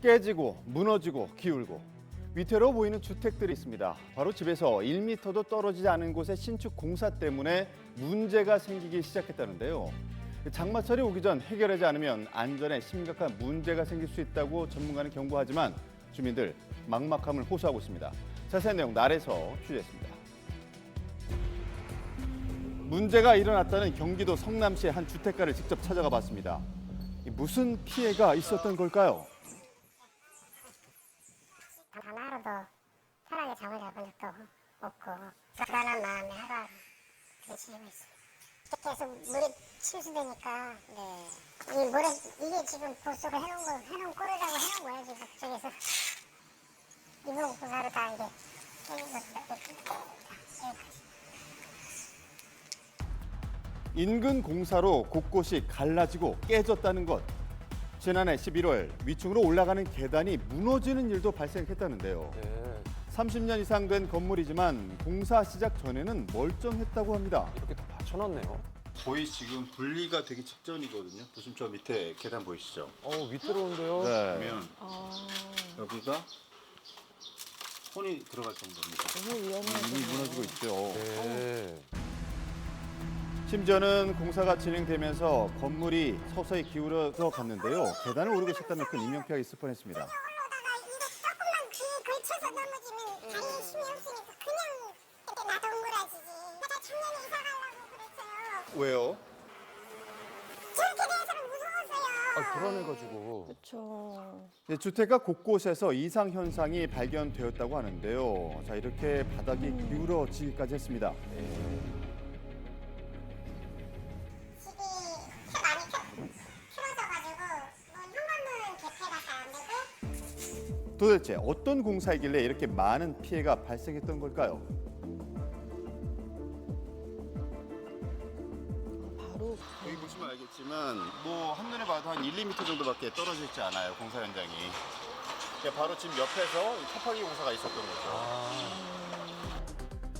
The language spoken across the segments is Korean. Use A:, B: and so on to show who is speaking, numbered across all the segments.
A: 깨지고 무너지고 기울고 위태로워 보이는 주택들이 있습니다. 바로 집에서 1m도 떨어지지 않은 곳의 신축 공사 때문에 문제가 생기기 시작했다는데요. 장마철이 오기 전 해결하지 않으면 안전에 심각한 문제가 생길 수 있다고 전문가는 경고하지만 주민들 막막함을 호소하고 있습니다. 자세한 내용 날에서 취재했습니다. 문제가 일어났다는 경기도 성남시의 한 주택가를 직접 찾아가 봤습니다. 무슨 피해가 있었던 걸까요?
B: 단 하루도 편하게 잠을 자본 적도 없고 불안한 마음에 하루하루 지내고 있어요. 계속 물이 침수되니까 이 물에 이게 지금 보수가 해놓은 꼴이라고 해놓은 거예요. 지금 저기서 이번 공사로 다 이제 깨진 것입니다.
A: 인근 공사로 곳곳이 갈라지고 깨졌다는 것. 지난해 11월 위층으로 올라가는 계단이 무너지는 일도 발생했다는데요. 30년 이상 된 건물이지만 공사 시작 전에는 멀쩡했다고 합니다.
C: 이렇게 다 받쳐놨네요.
A: 거의 지금 분리가 되기 직전이거든요. 보시면 저 밑에 계단 보이시죠?
C: 위태로운데요.
A: 네. 그러면 여기가 손이 들어갈 정도입니다.
D: 너무 위험하죠.
A: 이미 무너지고 있죠.
C: 네.
A: 심지어는 공사가 진행되면서 건물이 서서히 기울어서 갔는데요. 계단을 오르고 있었다면 큰 인명피해가 있을 뻔했습니다.
B: 올라오다가 이거 조금만 귀에 걸쳐서 넘어지면 다리에 힘이 없으니까 그냥 이렇게 놔 동그라지지. 내가 작년에 이사 가려고 그랬어요.
A: 왜요?
B: 저렇게 돼서는 무서웠어요.
C: 불안해가지고.
D: 그렇죠.
A: 주택가 곳곳에서 이상 현상이 발견되었다고 하는데요. 자, 이렇게 바닥이 기울어지기까지 했습니다.
B: 집이 많이 틀어져가지고 현관문 개폐가 잘 안 되고
A: 도대체 어떤 공사이길래 이렇게 많은 피해가 발생했던 걸까요?
D: 바로
A: 여기 보시면 알겠지만 뭐 한눈에 봐도 한 1, 2m 정도밖에 떨어져 있지 않아요. 공사 현장이. 바로 집 옆에서 터파기 공사가 있었던 거죠.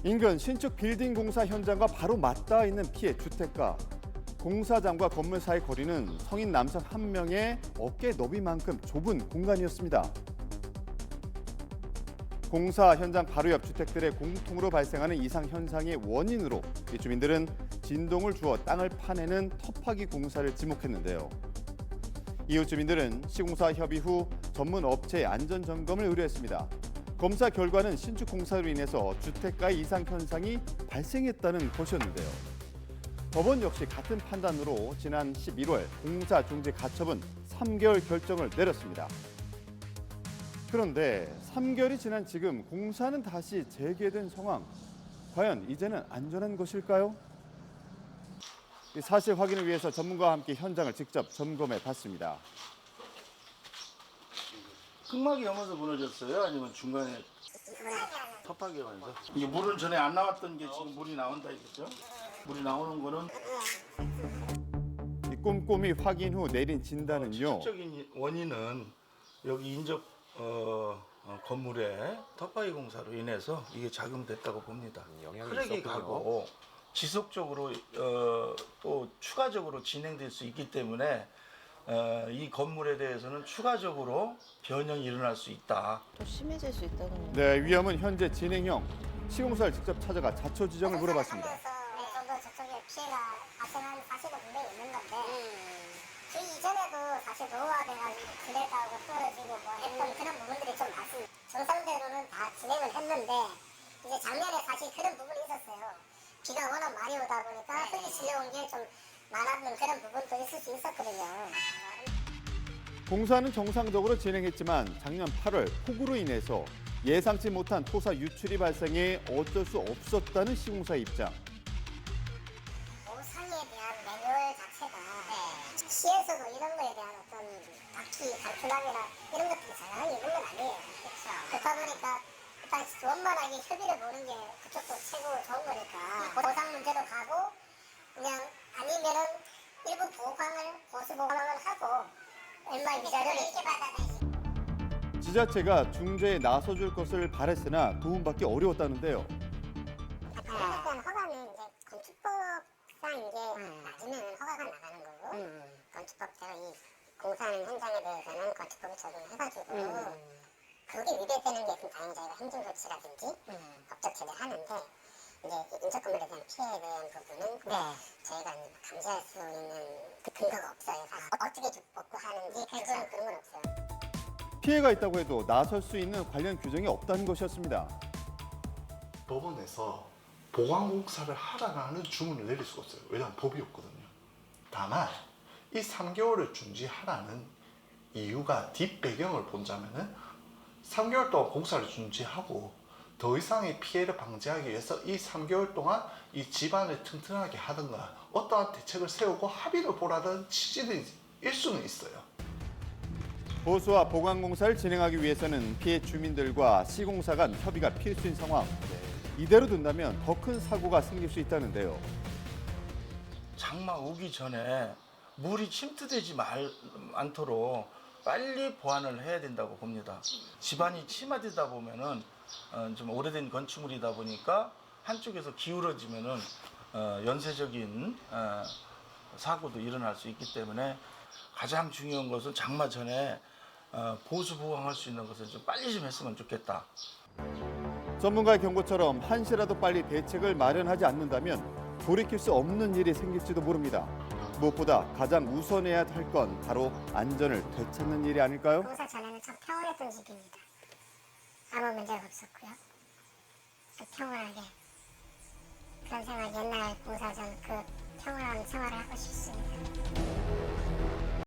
A: 인근 신축 빌딩 공사 현장과 바로 맞닿아 있는 피해 주택가. 공사장과 건물 사이 거리는 성인 남성 한 명의 어깨 너비만큼 좁은 공간이었습니다. 공사 현장 바로 옆 주택들의 공통으로 발생하는 이상 현상의 원인으로 이 주민들은 진동을 주어 땅을 파내는 터파기 공사를 지목했는데요. 이후 주민들은 시공사 협의 후 전문 업체에 안전 점검을 의뢰했습니다. 검사 결과는 신축 공사로 인해서 주택가의 이상 현상이 발생했다는 것이었는데요. 법원 역시 같은 판단으로 지난 11월 공사 중지 가처분 3개월 결정을 내렸습니다. 그런데 3개월이 지난 지금 공사는 다시 재개된 상황. 과연 이제는 안전한 것일까요? 이 사실 확인을 위해서 전문가와 함께 현장을 직접 점검해 봤습니다.
E: 흙막이 넘어서 무너졌어요? 아니면 중간에 터파기가 면서 이게 물은 전에 안 나왔던 게 지금 물이 나온다 이거죠? 물이 나오는 거는
A: 이 꼼꼼히 확인 후 내린 진단은요.
E: 직접적인 원인은 여기 인접 건물의 터파기 공사로 인해서 이게 작용됐다고 봅니다.
C: 영향이
E: 크랙이
C: 있었군요.
E: 가고 지속적으로 또 추가적으로 진행될 수 있기 때문에 이 건물에 대해서는 추가적으로 변형이 일어날 수 있다.
D: 더 심해질 수 있다는 거.
A: 네, 위험은 현재 진행형. 시공사를 직접 찾아가 자초 지정을 물어봤습니다.
B: 저도 저쪽에 피해가 발생한 사실은 분명히 있는 건데 그 이전에도 사실 노후화돼가지고 그랬다고 떨어지고 뭐 했던 그런 부분들이 좀 많습니다. 정상대로는 다 진행을 했는데 이제 작년에 사실 그런 부분이 있었어요. 비가 워낙 많이 오다 보니까 흙이 질려온 게 좀 많았는 그런 부분도 있을 수 있었거든요.
A: 공사는 정상적으로 진행했지만 작년 8월 폭우로 인해서 예상치 못한 토사 유출이 발생해 어쩔 수 없었다는 시공사의 입장.
B: 보상에 대한 매뉴얼 자체가 시에서도 이런 거에 대한 어떤 딱히 가르침이나 이런 것들이 자연하게 있는 건 아니에요. 그렇다 보니까 일단 원만하게 협의를 보는 게 그쪽도 최고 좋은 거니까 보상 문제로 가고 그냥 아니면은 일부 보수 보강을 하고 얼마 이자를 이렇게 받아내지.
A: 지자체가 중재에 나서줄 것을 바랬으나 도움받기 어려웠다는데요.
B: 일단 허가는 이제 건축법상 이제 나중에는 허가가 나가는 거고 건축법대로 이 공사하는 현장에 대해서는 건축법을 적용해가지고 그게 위배되는 게 있으면 당연히 저희가 행정조치라든지 법적 제재를 하는데 이제 인적건물에 대한 피해에 대한 부분은 저희가 이제 감지할 수 있는 그 근거가 없어요. 사실. 어떻게 죽고 하는지 그런 건 없어요.
A: 피해가 있다고 해도 나설 수 있는 관련 규정이 없다는 것이었습니다.
F: 법원에서 보강공사를 하라는 주문을 내릴 수가 없어요. 왜냐하면 법이 없거든요. 다만 이 3개월을 중지하라는 이유가 뒷배경을 본다면은 3개월 동안 공사를 중지하고 더 이상의 피해를 방지하기 위해서 이 3개월 동안 이 집안을 튼튼하게 하든가 어떠한 대책을 세우고 합의를 보라는 취지일 수는 있어요.
A: 보수와 보강공사를 진행하기 위해서는 피해 주민들과 시공사 간 협의가 필수인 상황. 이대로 둔다면 더 큰 사고가 생길 수 있다는데요.
E: 장마 오기 전에 물이 침투되지 않도록 빨리 보완을 해야 된다고 봅니다. 집안이 침하되다 보면은 좀 오래된 건축물이다 보니까 한쪽에서 기울어지면은 연쇄적인 사고도 일어날 수 있기 때문에 가장 중요한 것은 장마 전에 보수 보강할 수 있는 것을 좀 빨리 좀 했으면 좋겠다.
A: 전문가의 경고처럼 한시라도 빨리 대책을 마련하지 않는다면 돌이킬 수 없는 일이 생길지도 모릅니다. 무엇보다 가장 우선해야 할 건 바로 안전을 되찾는 일이 아닐까요?
B: 공사 전에는 참 평온했던 집입니다. 아무 문제가 없었고요. 평온하게 그런 생활 옛날 공사 전 그 평온한 생활을 하고 싶습니다.